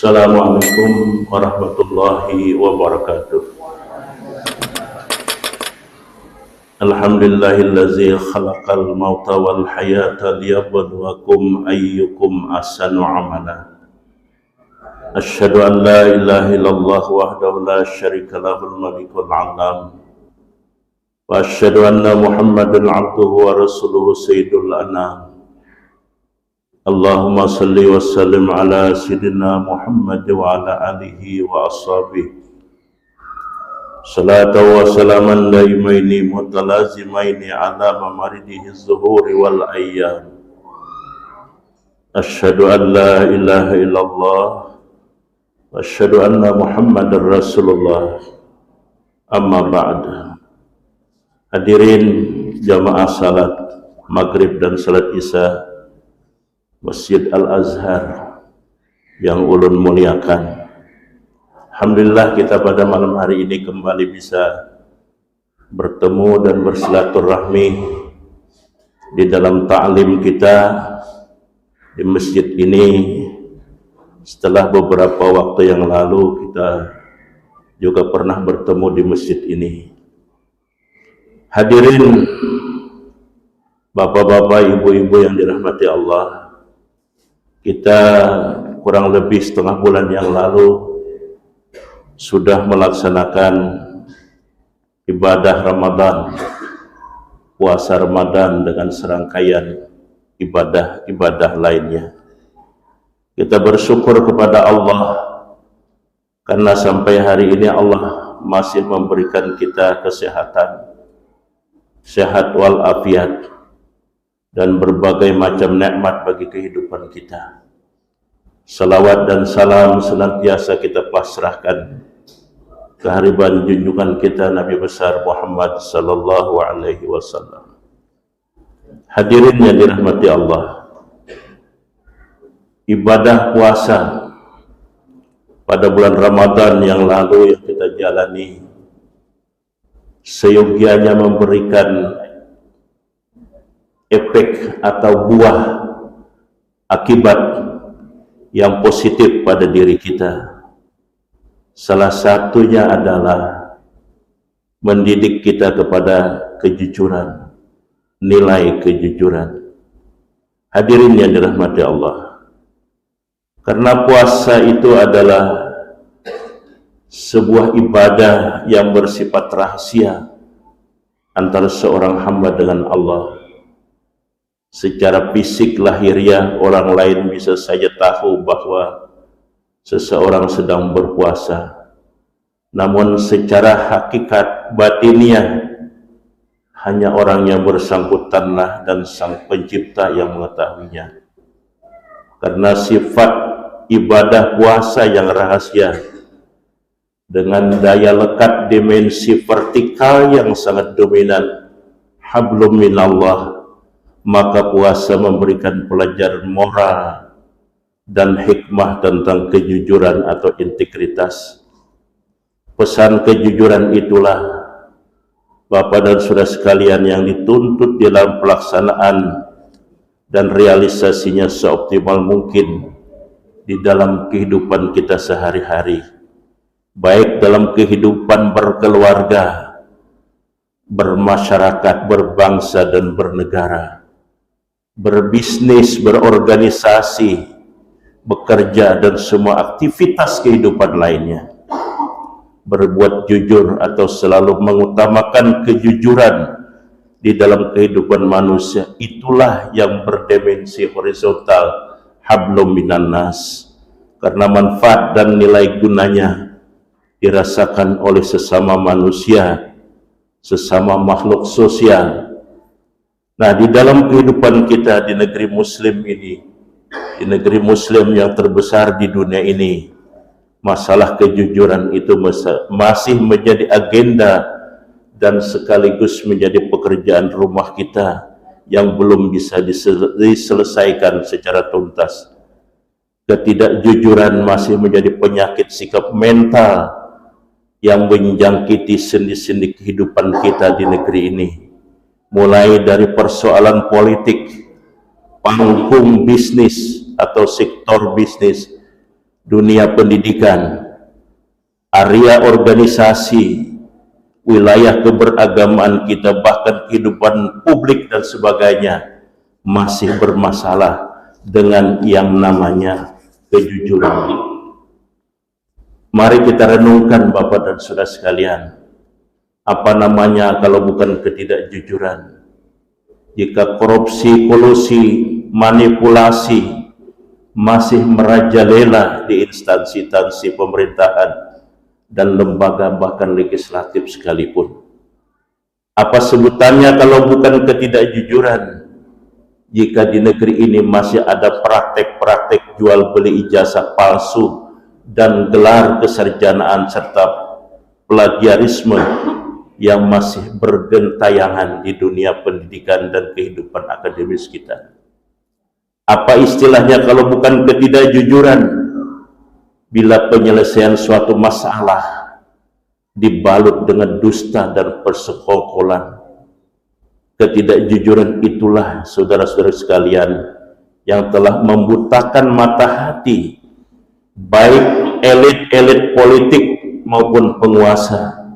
Assalamualaikum warahmatullahi wabarakatuh. Alhamdulillahillazi khalaqal mauta wal hayata liyabluwakum ayyukum ahsanu amala. Asyhadu an la ilaha illallah wahdahu la syarika lahul malikul alam. Wa asyhadu anna Muhammadan abduhu wa rasuluhu sayyidul anam. Allahumma salli wa sallim ala Sayyidina Muhammad wa ala alihi wa ashabihi salatan wa salaman daimaini mutalazimaini ala mamaridihi zuhuri wal ayyam. Asyhadu an la ilaha illallah wa asyhadu anna Muhammadar Rasulullah. Amma ba'd. Hadirin jamaah salat maghrib dan salat isya Masjid Al-Azhar yang ulun muliakan. Alhamdulillah kita pada malam hari ini kembali bisa bertemu dan bersilaturahmi di dalam ta'lim kita di masjid ini. Setelah beberapa waktu yang lalu kita juga pernah bertemu di masjid ini. Hadirin bapak-bapak, ibu-ibu yang dirahmati Allah, kita kurang lebih setengah bulan yang lalu sudah melaksanakan ibadah Ramadan, puasa Ramadan dengan serangkaian ibadah-ibadah lainnya. Kita bersyukur kepada Allah karena sampai hari ini Allah masih memberikan kita kesehatan, sehat walafiat, dan berbagai macam nikmat bagi kehidupan kita. Salawat dan salam senantiasa kita pasrahkan kehadiran junjungan kita Nabi besar Muhammad sallallahu alaihi wasallam. Hadirin yang dirahmati Allah, ibadah puasa pada bulan Ramadan yang lalu yang kita jalani seyogianya memberikan efek atau buah akibat yang positif pada diri kita. Salah satunya adalah mendidik kita kepada kejujuran, nilai kejujuran. Hadirin yang dirahmati Allah, karena puasa itu adalah sebuah ibadah yang bersifat rahasia antara seorang hamba dengan Allah. Secara fisik lahiriah orang lain bisa saja tahu bahwa seseorang sedang berpuasa, namun secara hakikat batiniah hanya orang yang bersangkutanlah dan Sang Pencipta yang mengetahuinya. Karena sifat ibadah puasa yang rahasia dengan daya lekat dimensi vertikal yang sangat dominan, hablum minallah, maka puasa memberikan pelajaran moral dan hikmah tentang kejujuran atau integritas. Pesan kejujuran itulah Bapak dan Saudara sekalian yang dituntut dalam pelaksanaan dan realisasinya seoptimal mungkin di dalam kehidupan kita sehari-hari, baik dalam kehidupan berkeluarga, bermasyarakat, berbangsa dan bernegara, berbisnis, berorganisasi, bekerja, dan semua aktivitas kehidupan lainnya. Berbuat jujur atau selalu mengutamakan kejujuran di dalam kehidupan manusia, itulah yang berdimensi horizontal, hablum minan nas, karena manfaat dan nilai gunanya dirasakan oleh sesama manusia, sesama makhluk sosial. Nah, di dalam kehidupan kita di negeri muslim ini, di negeri muslim yang terbesar di dunia ini, masalah kejujuran itu masih menjadi agenda dan sekaligus menjadi pekerjaan rumah kita yang belum bisa diselesaikan secara tuntas. Ketidakjujuran masih menjadi penyakit sikap mental yang menjangkiti sendi-sendi kehidupan kita di negeri ini. Mulai dari persoalan politik, panggung bisnis atau sektor bisnis, dunia pendidikan, area organisasi, wilayah keberagamaan kita, bahkan kehidupan publik dan sebagainya masih bermasalah dengan yang namanya kejujuran. Mari kita renungkan Bapak dan Saudara sekalian, apa namanya kalau bukan ketidakjujuran? Jika korupsi, kolusi, manipulasi masih merajalela di instansi-instansi pemerintahan dan lembaga bahkan legislatif sekalipun. Apa sebutannya kalau bukan ketidakjujuran? Jika di negeri ini masih ada praktek-praktek jual beli ijazah palsu dan gelar kesarjanaan serta plagiarisme yang masih bergentayangan di dunia pendidikan dan kehidupan akademis kita. Apa istilahnya kalau bukan ketidakjujuran? Bila penyelesaian suatu masalah dibalut dengan dusta dan persekongkolan. Ketidakjujuran itulah saudara-saudara sekalian yang telah membutakan mata hati baik elit-elit politik maupun penguasa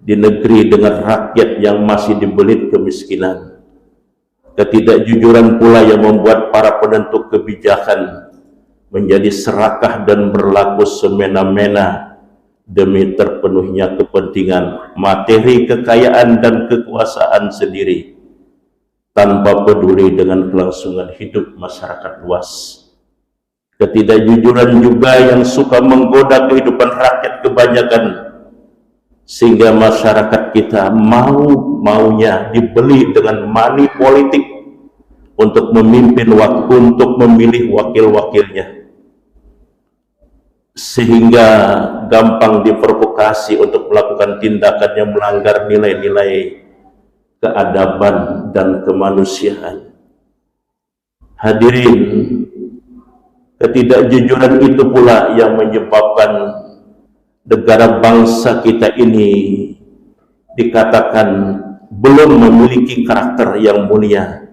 di negeri dengan rakyat yang masih dibelit kemiskinan. Ketidakjujuran pula yang membuat para penentu kebijakan menjadi serakah dan berlaku semena-mena demi terpenuhnya kepentingan materi, kekayaan, dan kekuasaan sendiri tanpa peduli dengan kelangsungan hidup masyarakat luas. Ketidakjujuran juga yang suka menggoda kehidupan rakyat kebanyakan, sehingga masyarakat kita maunya dibeli dengan money politik untuk memimpin untuk memilih wakil-wakilnya, sehingga gampang diprovokasi untuk melakukan tindakan yang melanggar nilai-nilai keadaban dan kemanusiaan. Hadirin, ketidakjujuran itu pula yang menyebabkan negara bangsa kita ini dikatakan belum memiliki karakter yang mulia.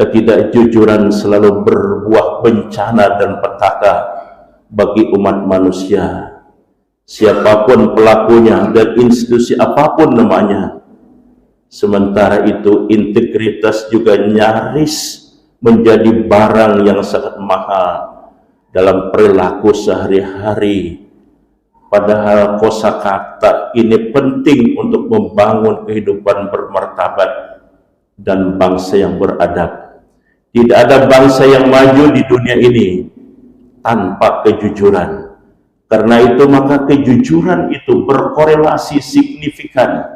Ketidakjujuran selalu berbuah bencana dan petaka bagi umat manusia, siapapun pelakunya dan institusi apapun namanya. Sementara itu integritas juga nyaris menjadi barang yang sangat mahal dalam perilaku sehari-hari. Padahal kosakata ini penting untuk membangun kehidupan bermartabat dan bangsa yang beradab. Tidak ada bangsa yang maju di dunia ini tanpa kejujuran. Karena itu maka kejujuran itu berkorelasi signifikan,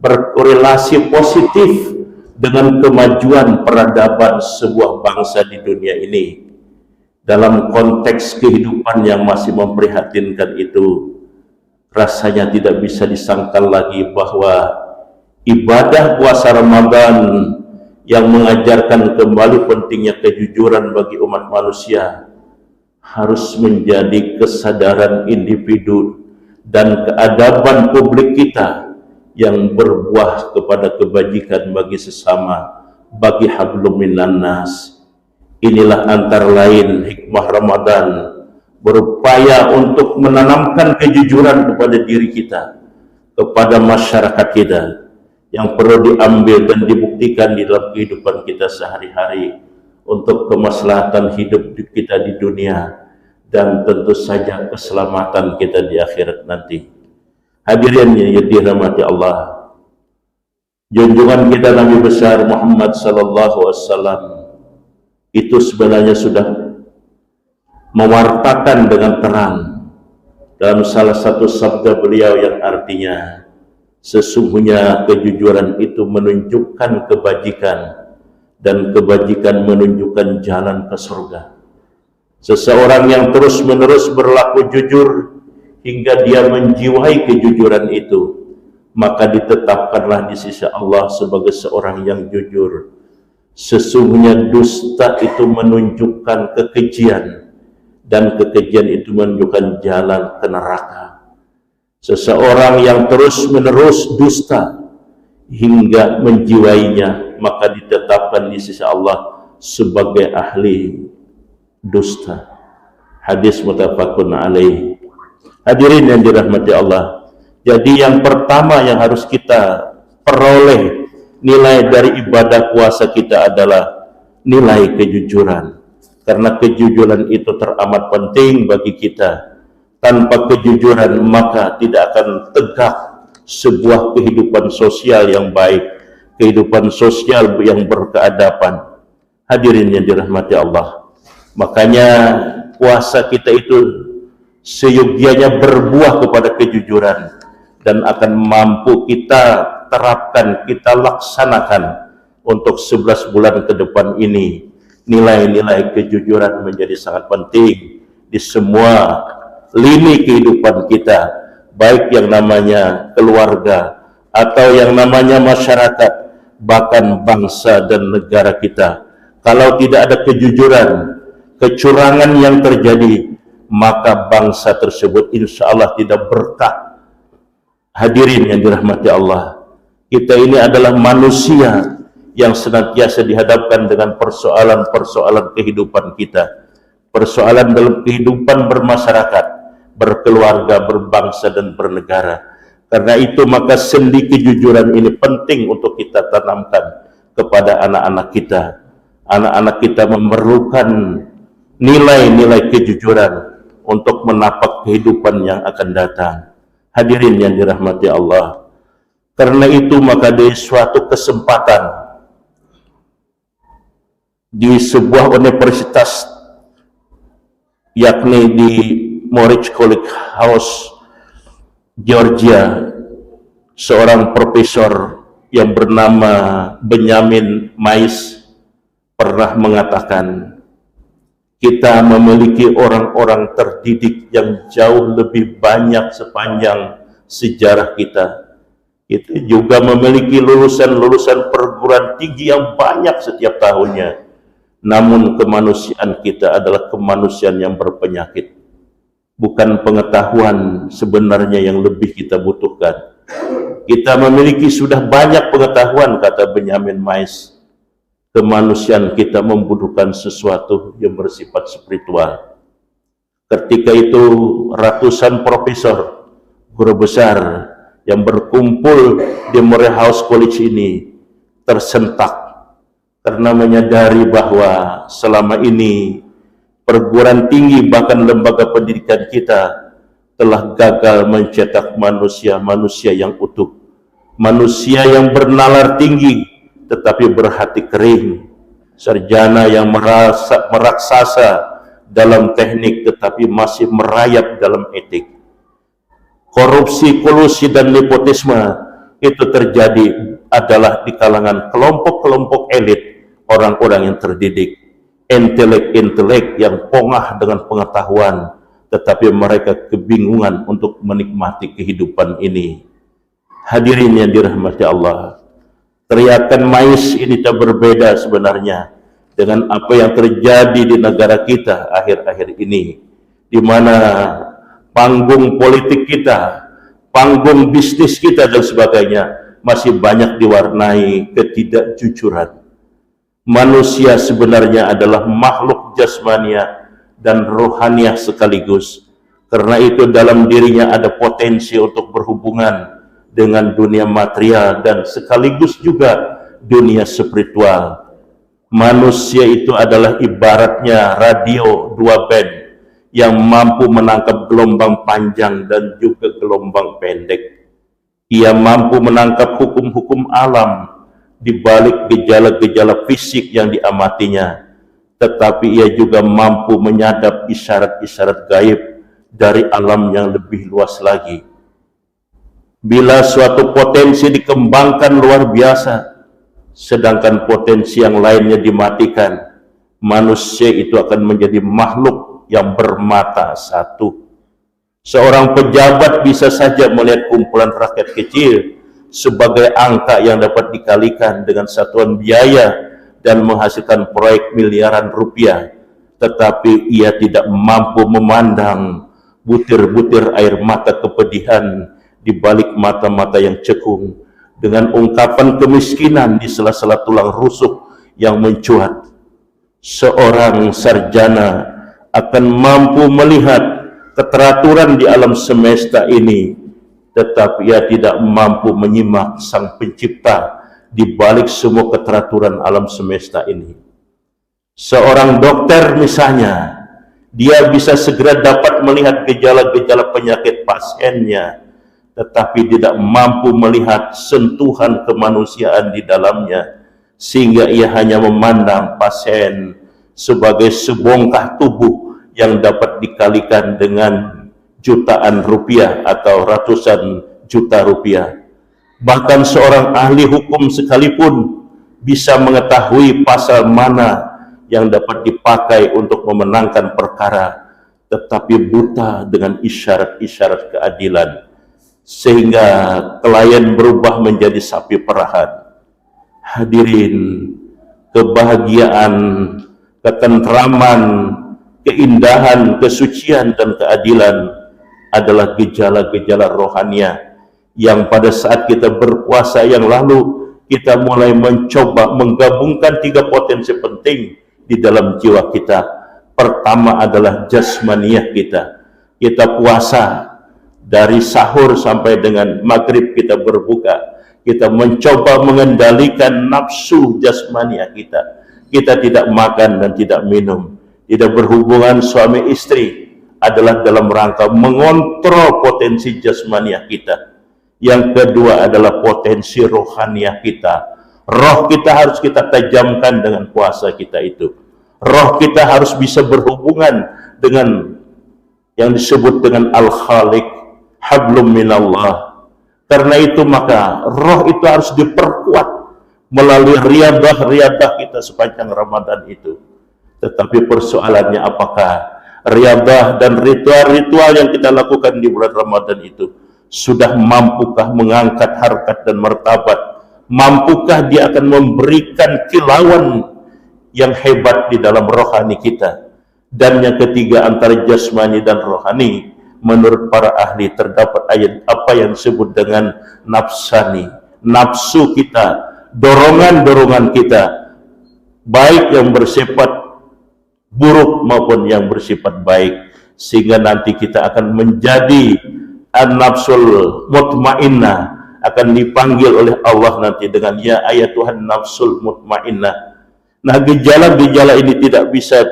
berkorelasi positif dengan kemajuan peradaban sebuah bangsa di dunia ini. Dalam konteks kehidupan yang masih memprihatinkan itu, rasanya tidak bisa disangkal lagi bahwa ibadah puasa Ramadan yang mengajarkan kembali pentingnya kejujuran bagi umat manusia harus menjadi kesadaran individu dan keadaban publik kita yang berbuah kepada kebajikan bagi sesama, bagi hablum minan nas. Inilah antara lain hikmah Ramadan, berupaya untuk menanamkan kejujuran kepada diri kita, kepada masyarakat kita, yang perlu diambil dan dibuktikan di dalam kehidupan kita sehari-hari untuk kemaslahatan hidup kita di dunia dan tentu saja keselamatan kita di akhirat nanti. Hadirin yang dirahmati Allah, junjungan kita Nabi besar Muhammad sallallahu alaihi wasallam itu sebenarnya sudah mewartakan dengan terang dalam salah satu sabda beliau yang artinya, sesungguhnya kejujuran itu menunjukkan kebajikan dan kebajikan menunjukkan jalan ke surga. Seseorang yang terus-menerus berlaku jujur hingga dia menjiwai kejujuran itu, maka ditetapkanlah di sisi Allah sebagai seorang yang jujur. Sesungguhnya dusta itu menunjukkan kekejian, dan kekejian itu menunjukkan jalan ke neraka. Seseorang yang terus-menerus dusta hingga menjiwainya, maka ditetapkan di sisi Allah sebagai ahli dusta. Hadis muttafaqun alaih. Hadirin yang dirahmati Allah. Jadi yang pertama yang harus kita peroleh nilai dari ibadah puasa kita adalah nilai kejujuran. Karena kejujuran itu teramat penting bagi kita. Tanpa kejujuran maka tidak akan tegak sebuah kehidupan sosial yang baik, kehidupan sosial yang berkeadaban. Hadirin yang dirahmati Allah. Makanya puasa kita itu seyogianya berbuah kepada kejujuran dan akan mampu kita terapkan, kita laksanakan untuk 11 bulan ke depan ini. Nilai-nilai kejujuran menjadi sangat penting di semua lini kehidupan kita, baik yang namanya keluarga atau yang namanya masyarakat, bahkan bangsa dan negara kita. Kalau tidak ada kejujuran, kecurangan yang terjadi, maka bangsa tersebut insya Allah tidak berkah. Hadirin yang dirahmati Allah, kita ini adalah manusia yang senantiasa dihadapkan dengan persoalan-persoalan kehidupan kita, persoalan dalam kehidupan bermasyarakat, berkeluarga, berbangsa, dan bernegara. Karena itu maka sendi kejujuran ini penting untuk kita tanamkan kepada anak-anak kita. Anak-anak kita memerlukan nilai-nilai kejujuran untuk menapak kehidupan yang akan datang. Hadirin yang dirahmati Allah, karena itu maka di suatu kesempatan di sebuah universitas, yakni di Moritz College House, Georgia, seorang profesor yang bernama Benjamin Mais pernah mengatakan, kita memiliki orang-orang terdidik yang jauh lebih banyak sepanjang sejarah kita. Kita juga memiliki lulusan-lulusan perguruan tinggi yang banyak setiap tahunnya. Namun kemanusiaan kita adalah kemanusiaan yang berpenyakit. Bukan pengetahuan sebenarnya yang lebih kita butuhkan. Kita memiliki sudah banyak pengetahuan, kata Benjamin Mais. Kemanusiaan kita membutuhkan sesuatu yang bersifat spiritual. Ketika itu ratusan profesor, guru besar yang berkumpul di Morehouse College ini tersentak karena menyadari bahwa selama ini perguruan tinggi bahkan lembaga pendidikan kita telah gagal mencetak manusia-manusia yang utuh, manusia yang bernalar tinggi tetapi berhati kering, sarjana yang meraksasa dalam teknik tetapi masih merayap dalam etik. Korupsi, kolusi, dan nepotisme itu terjadi adalah di kalangan kelompok-kelompok elit, orang-orang yang terdidik, intelek-intelek yang pongah dengan pengetahuan, tetapi mereka kebingungan untuk menikmati kehidupan ini. Hadirin yang dirahmati Allah, teriakan Mais ini tak berbeda sebenarnya dengan apa yang terjadi di negara kita akhir-akhir ini, di mana panggung politik kita, panggung bisnis kita dan sebagainya masih banyak diwarnai ketidakjujuran. Manusia sebenarnya adalah makhluk jasmania dan rohaniah sekaligus. Karena itu dalam dirinya ada potensi untuk berhubungan dengan dunia material dan sekaligus juga dunia spiritual. Manusia itu adalah ibaratnya radio 2 band yang mampu menangkap gelombang panjang dan juga gelombang pendek. Ia mampu menangkap hukum-hukum alam di balik gejala-gejala fisik yang diamatinya, tetapi ia juga mampu menyadap isyarat-isyarat gaib dari alam yang lebih luas lagi. Bila suatu potensi dikembangkan luar biasa, sedangkan potensi yang lainnya dimatikan, manusia itu akan menjadi makhluk yang bermata satu. Seorang pejabat bisa saja melihat kumpulan rakyat kecil sebagai angka yang dapat dikalikan dengan satuan biaya dan menghasilkan proyek miliaran rupiah, tetapi ia tidak mampu memandang butir-butir air mata kepedihan di balik mata-mata yang cekung, dengan ungkapan kemiskinan di sela-sela tulang rusuk yang mencuat. Seorang sarjana akan mampu melihat keteraturan di alam semesta ini, tetapi ia tidak mampu menyimak Sang Pencipta di balik semua keteraturan alam semesta ini. Seorang dokter misalnya, dia bisa segera dapat melihat gejala-gejala penyakit pasiennya, tetapi tidak mampu melihat sentuhan kemanusiaan di dalamnya, sehingga ia hanya memandang pasien sebagai sebongkah tubuh yang dapat dikalikan dengan jutaan rupiah atau ratusan juta rupiah. Bahkan seorang ahli hukum sekalipun bisa mengetahui pasal mana yang dapat dipakai untuk memenangkan perkara, tetapi buta dengan isyarat-isyarat keadilan, sehingga klien berubah menjadi sapi perahan. Hadirin, kebahagiaan, ketentraman, keindahan, kesucian, dan keadilan adalah gejala-gejala rohania yang pada saat kita berpuasa yang lalu, kita mulai mencoba menggabungkan 3 potensi penting di dalam jiwa kita. Pertama adalah jasmaniah kita. Kita puasa dari sahur sampai dengan maghrib kita berbuka. Kita mencoba mengendalikan nafsu jasmaniah kita. Kita tidak makan dan tidak minum. Tidak berhubungan suami istri adalah dalam rangka mengontrol potensi jasmaniah kita. Yang kedua adalah potensi rohaniah kita. Roh kita harus kita tajamkan dengan puasa kita itu. Roh kita harus bisa berhubungan dengan yang disebut dengan Al-Khaliq, hablum minallah. Karena itu maka roh itu harus diperkuat melalui riadah-riadah kita sepanjang Ramadan itu. Tetapi persoalannya, apakah riadah dan ritual-ritual yang kita lakukan di bulan Ramadan itu sudah mampukah mengangkat harkat dan martabat? Mampukah dia akan memberikan kilauan yang hebat di dalam rohani kita? Dan yang ketiga, antara jasmani dan rohani, menurut para ahli terdapat ayat apa yang disebut dengan nafsani, nafsu kita, dorongan-dorongan kita, baik yang bersifat buruk maupun yang bersifat baik, sehingga nanti kita akan menjadi an-nafsul mutmainnah, akan dipanggil oleh Allah nanti dengan ya ayat Tuhan nafsul mutmainnah. Nah, gejala-gejala ini tidak bisa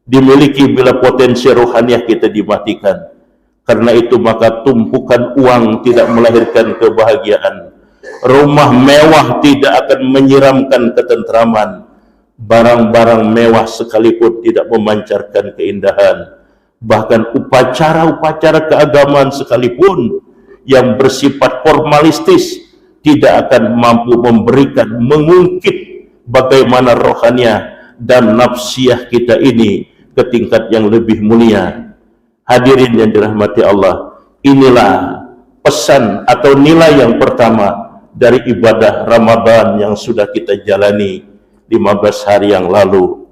dimiliki bila potensi rohaniah kita dimatikan. Karena itu maka tumpukan uang tidak melahirkan kebahagiaan. Rumah mewah tidak akan menyiramkan ketentraman. Barang-barang mewah sekalipun tidak memancarkan keindahan. Bahkan upacara-upacara keagamaan sekalipun yang bersifat formalistis tidak akan mampu memberikan, mengungkit bagaimana rohaniah dan nafsiyah kita ini ke tingkat yang lebih mulia. Hadirin yang dirahmati Allah, inilah pesan atau nilai yang pertama dari ibadah Ramadan yang sudah kita jalani 15 hari yang lalu.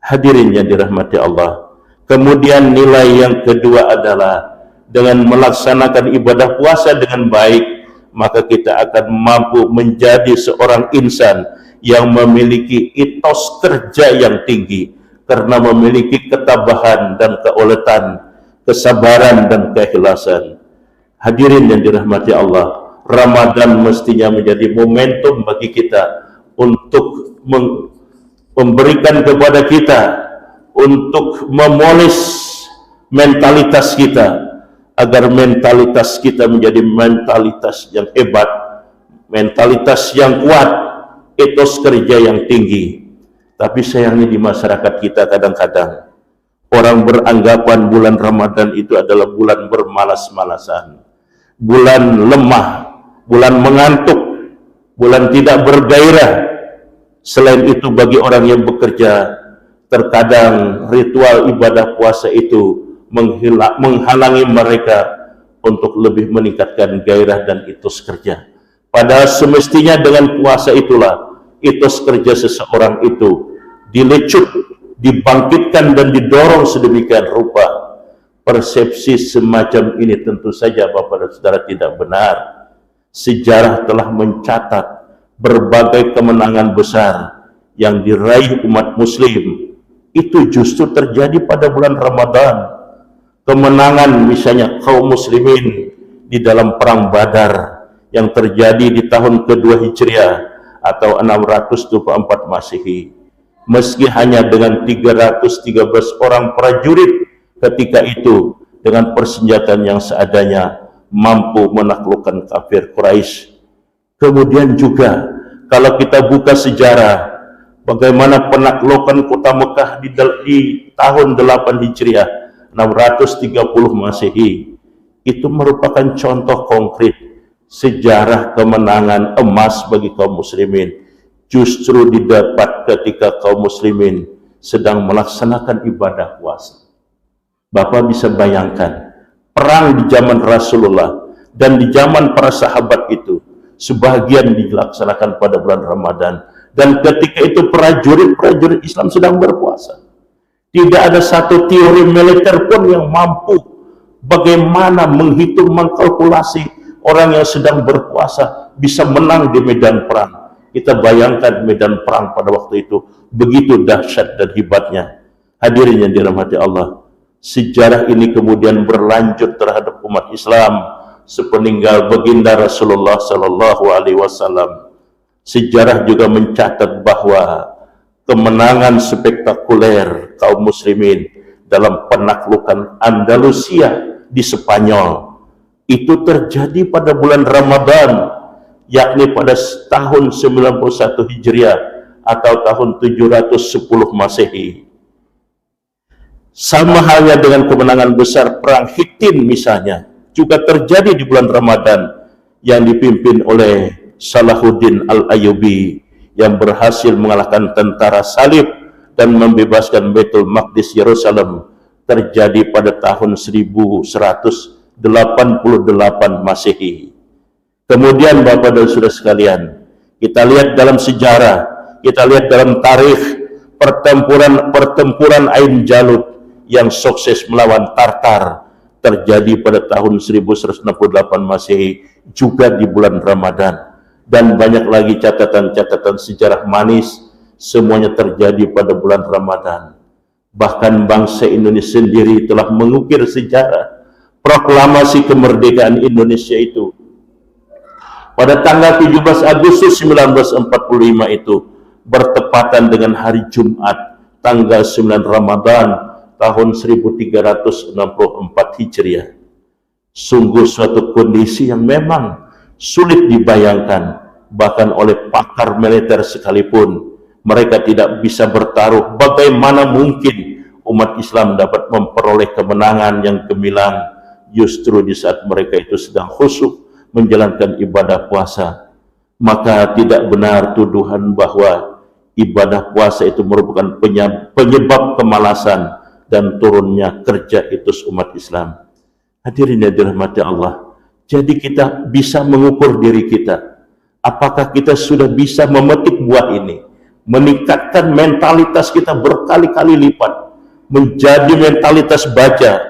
Hadirin yang dirahmati Allah, kemudian nilai yang kedua adalah dengan melaksanakan ibadah puasa dengan baik, maka kita akan mampu menjadi seorang insan yang memiliki etos kerja yang tinggi, karena memiliki ketabahan dan keuletan, kesabaran dan keikhlasan. Hadirin yang dirahmati Allah, Ramadan mestinya menjadi momentum bagi kita untuk memberikan kepada kita, untuk memoles mentalitas kita, agar mentalitas kita menjadi mentalitas yang hebat, mentalitas yang kuat, etos kerja yang tinggi. Tapi sayangnya di masyarakat kita kadang-kadang orang beranggapan bulan Ramadan itu adalah bulan bermalas-malasan, bulan lemah, bulan mengantuk, bulan tidak bergairah. Selain itu bagi orang yang bekerja, terkadang ritual ibadah puasa itu menghalangi mereka untuk lebih meningkatkan gairah dan etos kerja. Padahal semestinya dengan puasa itulah etos kerja seseorang itu dilecut, dibangkitkan dan didorong sedemikian rupa. Persepsi semacam ini tentu saja Bapak dan Saudara tidak benar. Sejarah telah mencatat berbagai kemenangan besar yang diraih umat muslim itu justru terjadi pada bulan Ramadan. Kemenangan misalnya kaum muslimin di dalam perang Badar yang terjadi di tahun kedua Hijriah atau 624 Masehi. Meski hanya dengan 313 orang prajurit ketika itu dengan persenjataan yang seadanya mampu menaklukkan kafir Quraisy. Kemudian juga kalau kita buka sejarah bagaimana penaklukan kota Mekah di tahun 8 Hijriah 630 Masehi, itu merupakan contoh konkret sejarah kemenangan emas bagi kaum muslimin. Justru didapat ketika kaum muslimin sedang melaksanakan ibadah puasa. Bapak bisa bayangkan perang di zaman Rasulullah dan di zaman para sahabat itu sebagian dilaksanakan pada bulan Ramadan, dan ketika itu prajurit-prajurit Islam sedang berpuasa. Tidak ada satu teori militer pun yang mampu bagaimana menghitung, mengkalkulasi orang yang sedang berpuasa bisa menang di medan perang. Kita bayangkan medan perang pada waktu itu begitu dahsyat dan hebatnya. Hadirin yang dirahmati Allah, sejarah ini kemudian berlanjut terhadap umat Islam sepeninggal baginda Rasulullah Sallallahu Alaihi Wasallam. Sejarah juga mencatat bahwa kemenangan spektakuler kaum muslimin dalam penaklukan Andalusia di Spanyol itu terjadi pada bulan Ramadan, yakni pada tahun 91 Hijriah atau tahun 710 Masehi. Sama halnya dengan kemenangan besar perang Hittin misalnya, juga terjadi di bulan Ramadan yang dipimpin oleh Salahuddin Al-Ayyubi yang berhasil mengalahkan tentara salib dan membebaskan Baitul Maqdis Yerusalem, terjadi pada tahun 1188 Masehi. Kemudian Bapak dan Saudara sekalian, kita lihat dalam sejarah, kita lihat dalam tarikh pertempuran Ain Jalut yang sukses melawan Tartar terjadi pada tahun 1168 Masehi, juga di bulan Ramadan. Dan banyak lagi catatan-catatan sejarah manis, semuanya terjadi pada bulan Ramadan. Bahkan bangsa Indonesia sendiri telah mengukir sejarah proklamasi kemerdekaan Indonesia itu pada tanggal 17 Agustus 1945 itu bertepatan dengan hari Jumat tanggal 9 Ramadan tahun 1364 Hijriah. Sungguh suatu kondisi yang memang sulit dibayangkan, bahkan oleh pakar militer sekalipun mereka tidak bisa bertaruh bagaimana mungkin umat Islam dapat memperoleh kemenangan yang gemilang justru di saat mereka itu sedang khusyuk menjalankan ibadah puasa. Maka tidak benar tuduhan bahwa ibadah puasa itu merupakan penyebab kemalasan dan turunnya kerja etos umat Islam. Hadirin yang dirahmati Allah, jadi kita bisa mengukur diri kita, apakah kita sudah bisa memetik buah ini, meningkatkan mentalitas kita berkali-kali lipat menjadi mentalitas baja.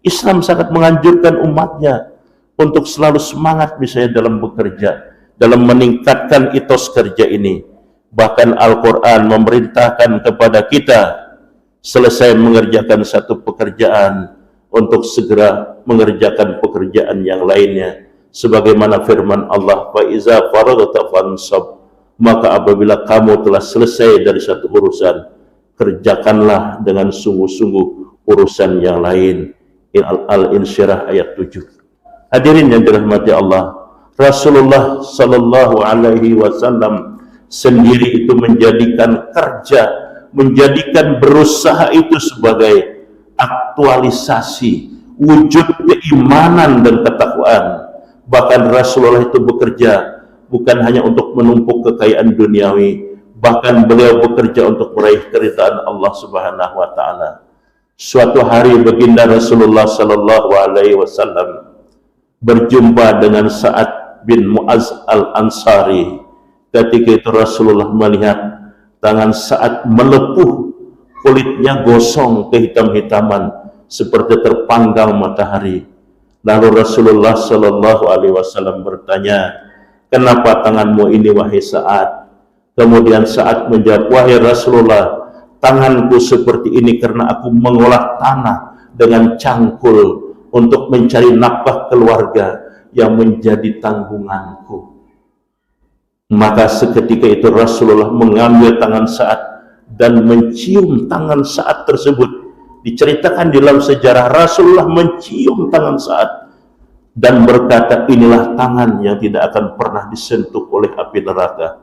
Islam sangat menganjurkan umatnya untuk selalu semangat misalnya dalam bekerja, dalam meningkatkan etos kerja ini. Bahkan Al-Quran memerintahkan kepada kita selesai mengerjakan satu pekerjaan untuk segera mengerjakan pekerjaan yang lainnya. Sebagaimana firman Allah, "Fa'iza faraghta fansab," maka apabila kamu telah selesai dari satu urusan, kerjakanlah dengan sungguh-sungguh urusan yang lain. Al-Insyirah ayat 7. Hadirin yang dirahmati Allah, Rasulullah Sallallahu Alaihi Wasallam sendiri itu menjadikan kerja, menjadikan berusaha itu sebagai aktualisasi wujud keimanan dan ketakwaan. Bahkan Rasulullah itu bekerja bukan hanya untuk menumpuk kekayaan duniawi, bahkan beliau bekerja untuk meraih keridhaan Allah Subhanahu wa taala. Suatu hari baginda Rasulullah Sallallahu Alaihi Wasallam berjumpa dengan Sa'ad bin Mu'az al-Ansari. Ketika itu Rasulullah melihat tangan Sa'ad melepuh, kulitnya gosong kehitam-hitaman seperti terpanggang matahari. Lalu Rasulullah Sallallahu Alaihi Wasallam bertanya, "Kenapa tanganmu ini wahai Sa'ad?" Kemudian Sa'ad menjawab, "Wahai Rasulullah, tanganku seperti ini karena aku mengolah tanah dengan cangkul untuk mencari nafkah keluarga yang menjadi tanggunganku. Maka seketika itu Rasulullah mengambil tangan Sa'ad dan mencium tangan Sa'ad tersebut. Diceritakan dalam sejarah Rasulullah mencium tangan Sa'ad dan berkata, inilah tangan yang tidak akan pernah disentuh oleh api neraka.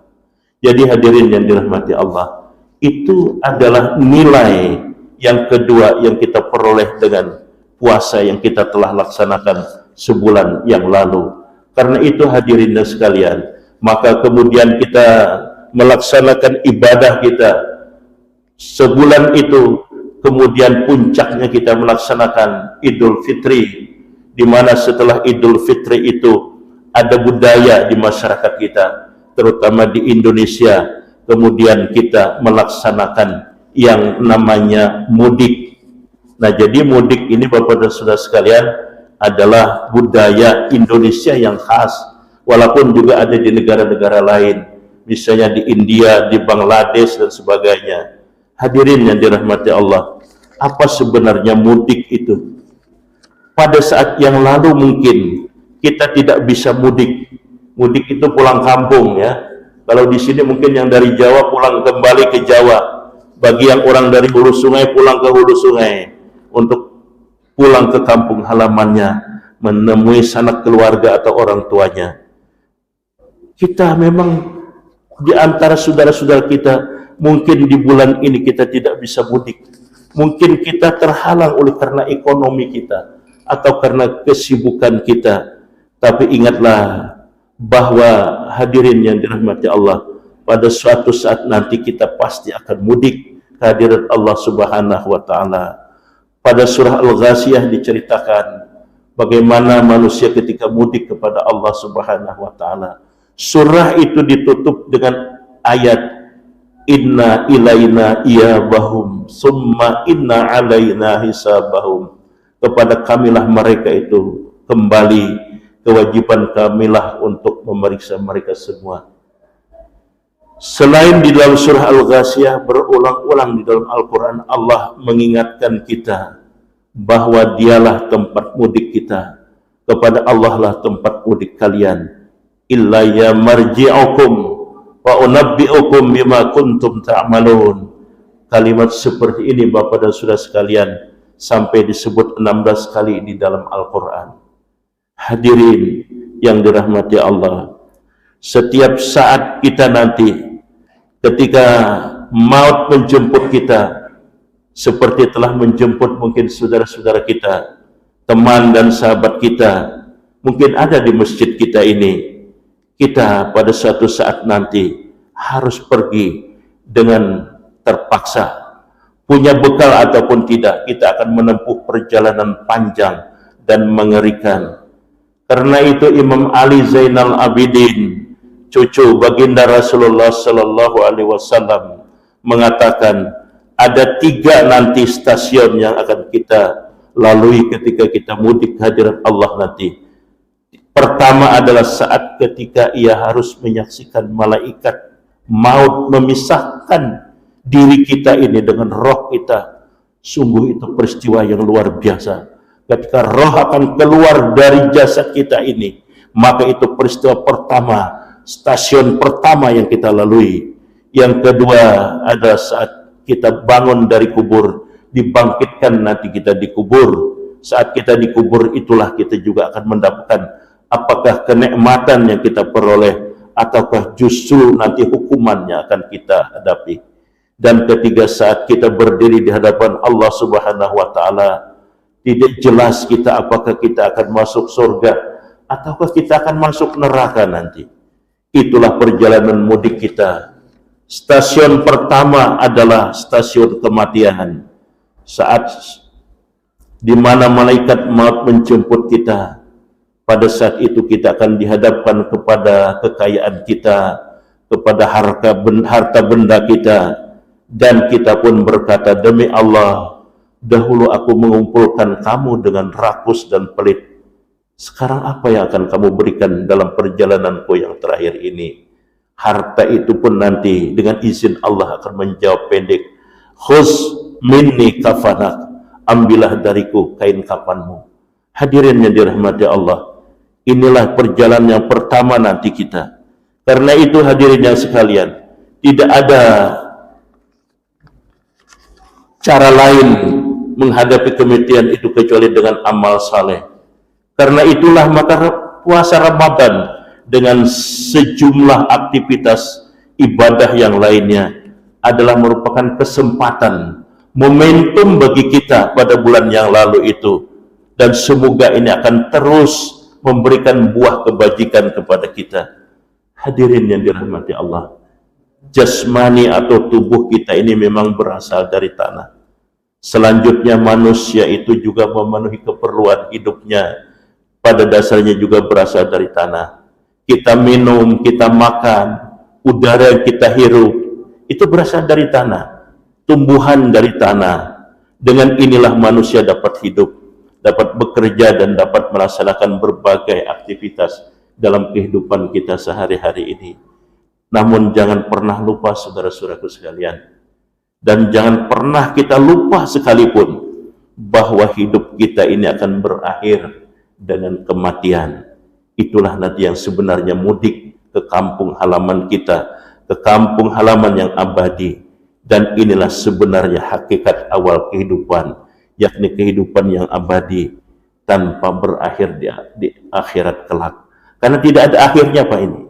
Jadi hadirin yang dirahmati Allah, itu adalah nilai yang kedua yang kita peroleh dengan puasa yang kita telah laksanakan sebulan yang lalu. Karena itu hadirin dan sekalian, maka kemudian kita melaksanakan ibadah kita sebulan itu, kemudian puncaknya kita melaksanakan Idul Fitri, di mana setelah Idul Fitri itu ada budaya di masyarakat kita, terutama di Indonesia, kemudian kita melaksanakan yang namanya mudik. Nah, jadi mudik ini Bapak dan Saudara sekalian adalah budaya Indonesia yang khas, walaupun juga ada di negara-negara lain, misalnya di India, di Bangladesh dan sebagainya. Hadirin yang dirahmati Allah, apa sebenarnya mudik itu? Pada saat yang lalu mungkin kita tidak bisa mudik. Mudik itu pulang kampung ya. Kalau di sini mungkin yang dari Jawa pulang kembali ke Jawa. Bagi yang orang dari hulu sungai pulang ke hulu sungai untuk pulang ke kampung halamannya, menemui sanak keluarga atau orang tuanya. Kita memang di antara saudara-saudara kita, mungkin di bulan ini kita tidak bisa mudik. Mungkin kita terhalang oleh karena ekonomi kita atau karena kesibukan kita. Tapi ingatlah bahwa hadirin yang dirahmati Allah, pada suatu saat nanti kita pasti akan mudik kehadirat Allah Subhanahu wa taala. Pada surah Al-Ghasiyah diceritakan bagaimana manusia ketika mudik kepada Allah Subhanahu wa taala. Surah itu ditutup dengan ayat inna ilaina iyabahum summa inna alaina hisabahum. Kepada kamilah mereka itu kembali, kewajiban kamilah untuk memeriksa mereka semua. Selain di dalam surah Al-Ghasiyah, berulang-ulang di dalam Al-Quran Allah mengingatkan kita bahwa dialah tempat mudik kita, kepada Allah lah tempat mudik kalian. Illa ya marji'ukum wa unabbi'ukum bima kuntum ta'malun. Kalimat seperti ini Bapak dan Saudara sekalian sampai disebut 16 kali di dalam Al-Quran. Hadirin yang dirahmati Allah, setiap saat kita nanti ketika maut menjemput kita, seperti telah menjemput mungkin saudara-saudara kita, teman dan sahabat kita, mungkin ada di masjid kita ini. Kita pada suatu saat nanti harus pergi dengan terpaksa, punya bekal ataupun tidak, kita akan menempuh perjalanan panjang dan mengerikan. Karena itu Imam Ali Zainal Abidin, cucu baginda Rasulullah Sallallahu Alaihi Wasallam, mengatakan ada 3 nanti stasiun yang akan kita lalui ketika kita mudik hadirat Allah nanti. Pertama adalah saat ketika ia harus menyaksikan malaikat maut memisahkan diri kita ini dengan roh kita. Sungguh itu peristiwa yang luar biasa. Ketika roh akan keluar dari jasad kita ini, maka itu peristiwa pertama, stasiun pertama yang kita lalui. Yang kedua adalah saat kita bangun dari kubur, dibangkitkan nanti kita dikubur. Saat kita dikubur itulah kita juga akan mendapatkan apakah kenikmatan yang kita peroleh ataukah justru nanti hukumannya akan kita hadapi. Dan ketiga, saat kita berdiri di hadapan Allah Subhanahu wa taala, tidak jelas kita apakah kita akan masuk surga ataukah kita akan masuk neraka nanti. Itulah perjalanan mudik kita. Stasiun pertama adalah stasiun kematian. Saat di mana malaikat maut menjemput kita, pada saat itu kita akan dihadapkan kepada kekayaan kita, kepada harta benda kita, dan kita pun berkata, demi Allah, dahulu aku mengumpulkan kamu dengan rakus dan pelit. Sekarang apa yang akan kamu berikan dalam perjalananku yang terakhir ini? Harta itu pun nanti dengan izin Allah akan menjawab pendek, khuz minni kafanak, ambillah dariku kain kafanmu. Hadirin yang dirahmati Allah, inilah perjalanan yang pertama nanti kita. Karena itu hadirin yang sekalian, tidak ada cara lain menghadapi kematian itu kecuali dengan amal saleh. Karena itulah maka puasa Ramadan dengan sejumlah aktivitas ibadah yang lainnya adalah merupakan kesempatan, momentum bagi kita pada bulan yang lalu itu, dan semoga ini akan terus memberikan buah kebajikan kepada kita. Hadirin yang dirahmati Allah, jasmani atau tubuh kita ini memang berasal dari tanah. Selanjutnya manusia itu juga memenuhi keperluan hidupnya, pada dasarnya juga berasal dari tanah. Kita minum, kita makan, udara yang kita hirup itu berasal dari tanah, tumbuhan dari tanah. Dengan inilah manusia dapat hidup, dapat bekerja, dan dapat melaksanakan berbagai aktivitas dalam kehidupan kita sehari-hari ini. Namun jangan pernah lupa saudara-saudaraku sekalian, dan jangan pernah kita lupa sekalipun bahwa hidup kita ini akan berakhir dengan kematian. Itulah nanti yang sebenarnya mudik ke kampung halaman kita, ke kampung halaman yang abadi. Dan inilah sebenarnya hakikat awal kehidupan, yakni kehidupan yang abadi tanpa berakhir di akhirat kelak. Karena tidak ada akhirnya Pak ini.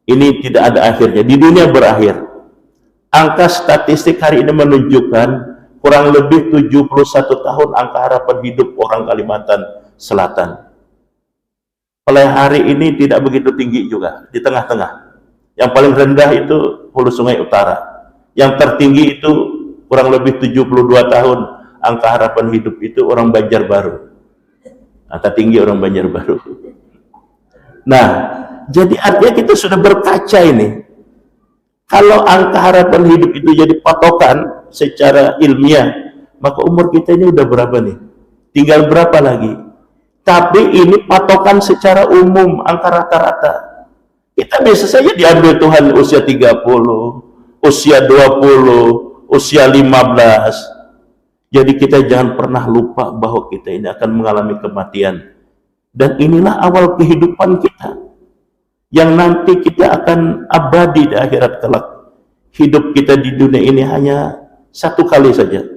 Ini tidak ada akhirnya, di dunia berakhir. Angka statistik hari ini menunjukkan kurang lebih 71 tahun angka harapan hidup orang Kalimantan Selatan. Oleh hari ini tidak begitu tinggi juga, di tengah-tengah. Yang paling rendah itu Hulu Sungai Utara. Yang tertinggi itu kurang lebih 72 tahun angka harapan hidup itu orang Banjarbaru. Angka tinggi orang Banjarbaru. Nah, jadi artinya kita sudah berkaca ini. Kalau angka harapan hidup itu jadi patokan secara ilmiah, maka umur kita ini udah berapa nih? Tinggal berapa lagi? Tapi ini patokan secara umum, angka rata-rata. Kita bisa saja diambil Tuhan usia 30, usia 20, usia 15. Jadi kita jangan pernah lupa bahwa kita ini akan mengalami kematian. Dan inilah awal kehidupan kita, yang nanti kita akan abadi di akhirat kelak. Hidup kita di dunia ini hanya satu kali saja,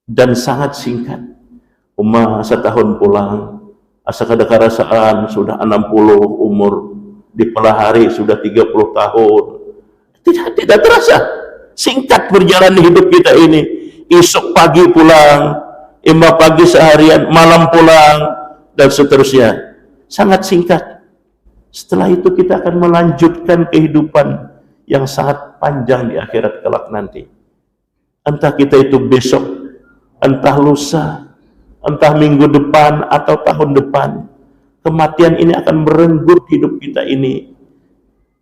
dan sangat singkat. Setahun pulang, asa kedekarasaan sudah 60 umur, di pelahari sudah 30 tahun. Tidak terasa singkat perjalanan hidup kita ini. Esok pagi pulang, imam pagi seharian, malam pulang, dan seterusnya. Sangat singkat. Setelah itu kita akan melanjutkan kehidupan yang sangat panjang di akhirat kelak nanti. Entah kita itu besok, entah lusa, entah minggu depan atau tahun depan, kematian ini akan merenggut hidup kita ini.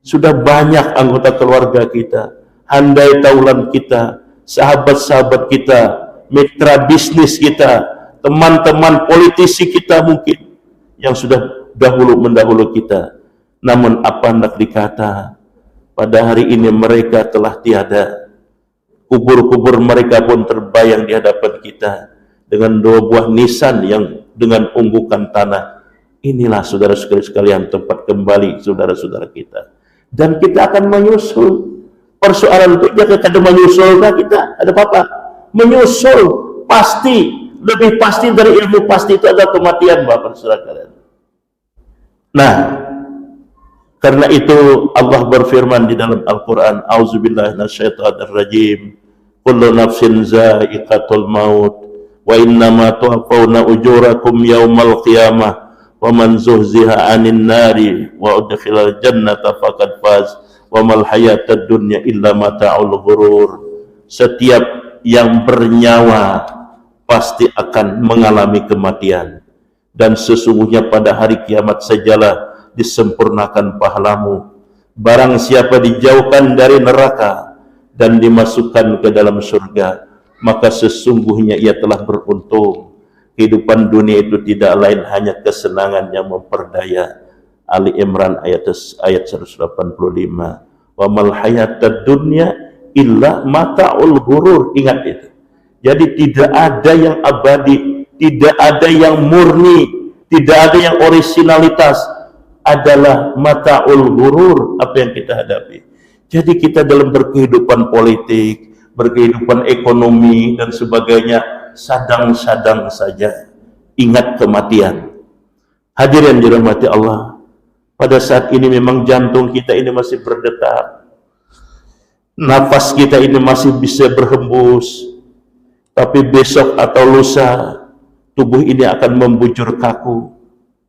Sudah banyak anggota keluarga kita, handai taulan kita, sahabat-sahabat kita, mitra bisnis kita, teman-teman politisi kita mungkin yang sudah mendahulu kita. Namun apa hendak dikata, pada hari ini mereka telah tiada. Kubur-kubur mereka pun terbayang di hadapan kita dengan 2 buah nisan yang dengan unggukan tanah. Inilah saudara-saudara sekalian tempat kembali saudara-saudara kita. Dan kita akan menyusul. Persoalan itu dia kada menyusul, kita ada apa-apa? Menyusul pasti, lebih pasti dari ilmu pasti itu adalah kematian, Bapak saudara kalian. Nah, karena itu Allah berfirman di dalam Al-Quran, A'udzubillahi minasyaitonir rajim, kullu nafsin za'iqatul maut, wa innama tuwaffawna ujurakum yaumal qiyamah, wa man zuhziha 'anil nari wa udkhilal jannata faqad faz, wa mal hayatad dunya illa mata'ul ghurur. Setiap yang bernyawa pasti akan mengalami kematian, dan sesungguhnya pada hari kiamat sajalah disempurnakan pahalamu. Barang siapa dijauhkan dari neraka dan dimasukkan ke dalam surga, maka sesungguhnya ia telah beruntung. Kehidupan dunia itu tidak lain hanya kesenangan yang memperdaya. Ali Imran ayat 185. Wa mal hayatad dunya illa mata'ul ghurur. Ingat itu. Jadi tidak ada yang abadi, tidak ada yang murni, tidak ada yang originalitas, adalah mata'ul ghurur apa yang kita hadapi. Jadi kita dalam berkehidupan politik, berkehidupan ekonomi dan sebagainya, sadang-sadang saja ingat kematian. Hadirin dirahmati Allah, pada saat ini memang jantung kita ini masih berdetak, nafas kita ini masih bisa berhembus, tapi besok atau lusa tubuh ini akan membujur kaku.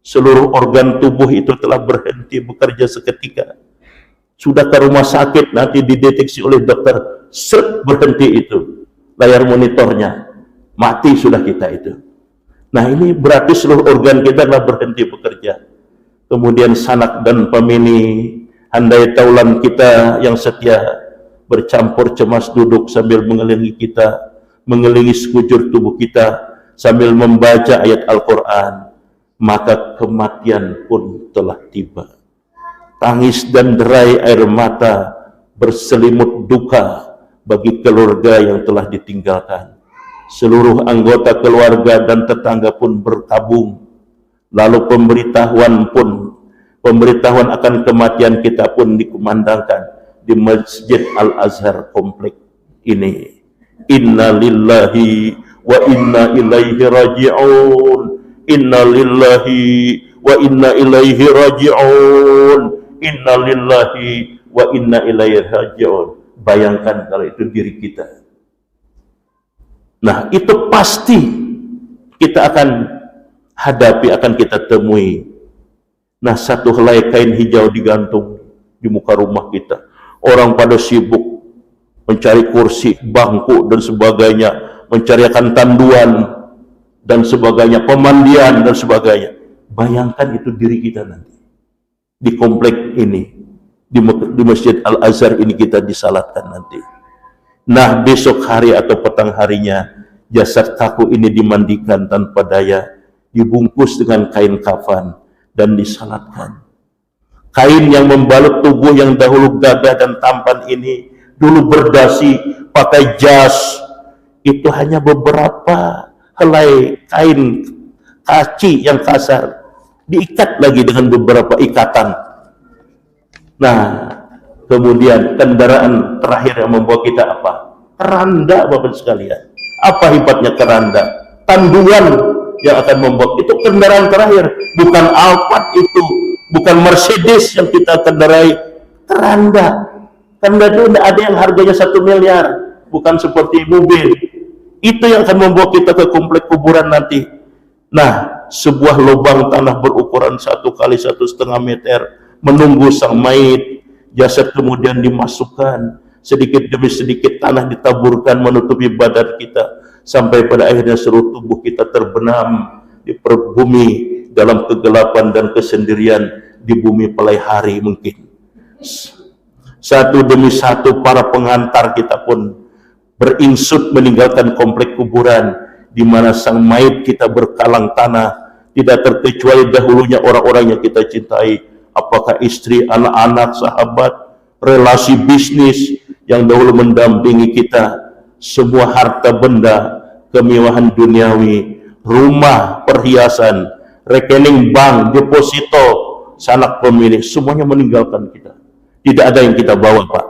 Seluruh organ tubuh itu telah berhenti bekerja seketika. Sudah ke rumah sakit, nanti dideteksi oleh dokter, set, berhenti itu layar monitornya, mati sudah kita itu. Nah, ini berarti seluruh organ kita telah berhenti bekerja. Kemudian sanak dan pemini, handai taulan kita yang setia, bercampur cemas duduk sambil mengelilingi kita, mengelilingi sekujur tubuh kita sambil membaca ayat Al-Quran, maka kematian pun telah tiba. Tangis dan derai air mata berselimut duka bagi keluarga yang telah ditinggalkan. Seluruh anggota keluarga dan tetangga pun berkabung. Lalu pemberitahuan akan kematian kita pun dikumandangkan di Masjid Al-Azhar komplek ini. Inna lillahi wa inna ilaihi raji'un. Inna lillahi wa inna ilaihi raji'un. Inna lillahi wa inna ilaihi raji'un. Bayangkan kalau itu diri kita. Nah, itu pasti kita akan hadapi, akan kita temui. Nah, satu helai kain hijau digantung di muka rumah kita. Orang pada sibuk mencari kursi, bangku, dan sebagainya, mencarikan tanduan, dan sebagainya, pemandian, dan sebagainya. Bayangkan itu diri kita nanti. Di komplek ini, di Masjid Al-Azhar ini kita disalatkan nanti. Nah, besok hari atau petang harinya, jasad kaku ini dimandikan tanpa daya, dibungkus dengan kain kafan, dan disalatkan. Kain yang membalut tubuh yang dahulu gagah dan tampan ini, dulu berdasi, pakai jas, itu hanya beberapa helai kain kaci yang kasar, diikat lagi dengan beberapa ikatan. Nah, kemudian kendaraan terakhir yang membawa kita apa? Keranda, Bapak sekalian. Apa hebatnya keranda? Tanduan yang akan membawa itu kendaraan terakhir, bukan Alphard itu, bukan Mercedes yang kita kendarai, keranda. Keranda itu ada yang harganya 1 miliar, bukan seperti mobil. Itu yang akan membawa kita ke komplek kuburan nanti. Nah, sebuah lubang tanah berukuran 1 kali 1,5 meter menunggu sang mayit. Jasad kemudian dimasukkan, sedikit demi sedikit tanah ditaburkan menutupi badan kita, sampai pada akhirnya seluruh tubuh kita terbenam di bumi dalam kegelapan dan kesendirian di bumi pelai hari. Mungkin satu demi satu para pengantar kita pun beringsut meninggalkan komplek kuburan, di mana sang mayit kita berkalang tanah, tidak terkecuali dahulunya orang-orang yang kita cintai. Apakah istri, anak-anak, sahabat, relasi bisnis yang dahulu mendampingi kita, semua harta benda, kemewahan duniawi, rumah, perhiasan, rekening bank, deposito, sanak pemilik, semuanya meninggalkan kita. Tidak ada yang kita bawa, Pak.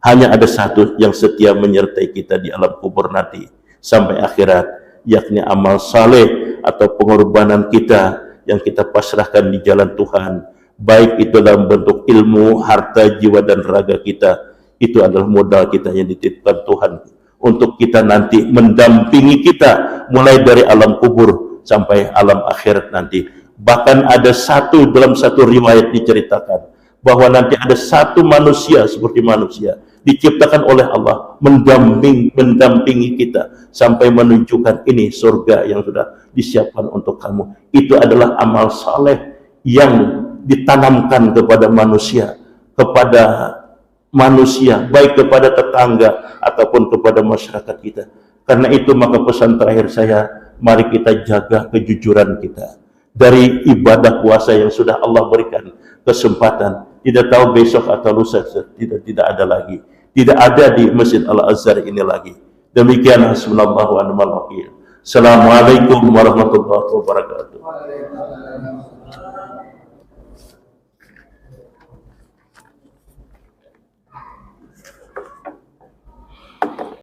Hanya ada satu yang setia menyertai kita di alam kubur nanti sampai akhirat, yakni amal saleh atau pengorbanan kita yang kita pasrahkan di jalan Tuhan. Baik itu dalam bentuk ilmu, harta, jiwa, dan raga kita. Itu adalah modal kita yang dititipkan Tuhan untuk kita nanti mendampingi kita mulai dari alam kubur sampai alam akhirat nanti. Bahkan ada dalam satu riwayat diceritakan bahwa nanti ada satu manusia seperti manusia diciptakan oleh Allah mendampingi kita sampai menunjukkan ini surga yang sudah disiapkan untuk kamu. Itu adalah amal saleh yang ditanamkan kepada manusia, baik kepada tetangga ataupun kepada masyarakat kita. Karena itu maka pesan terakhir saya, mari kita jaga kejujuran kita dari ibadah puasa yang sudah Allah berikan kesempatan. Tidak tahu besok atau lusa tidak ada lagi. tidak ada di Masjid Al-Azhar ini lagi. Demikian, hasbunallahu wa ni'mal wakil. Assalamualaikum warahmatullahi wabarakatuh.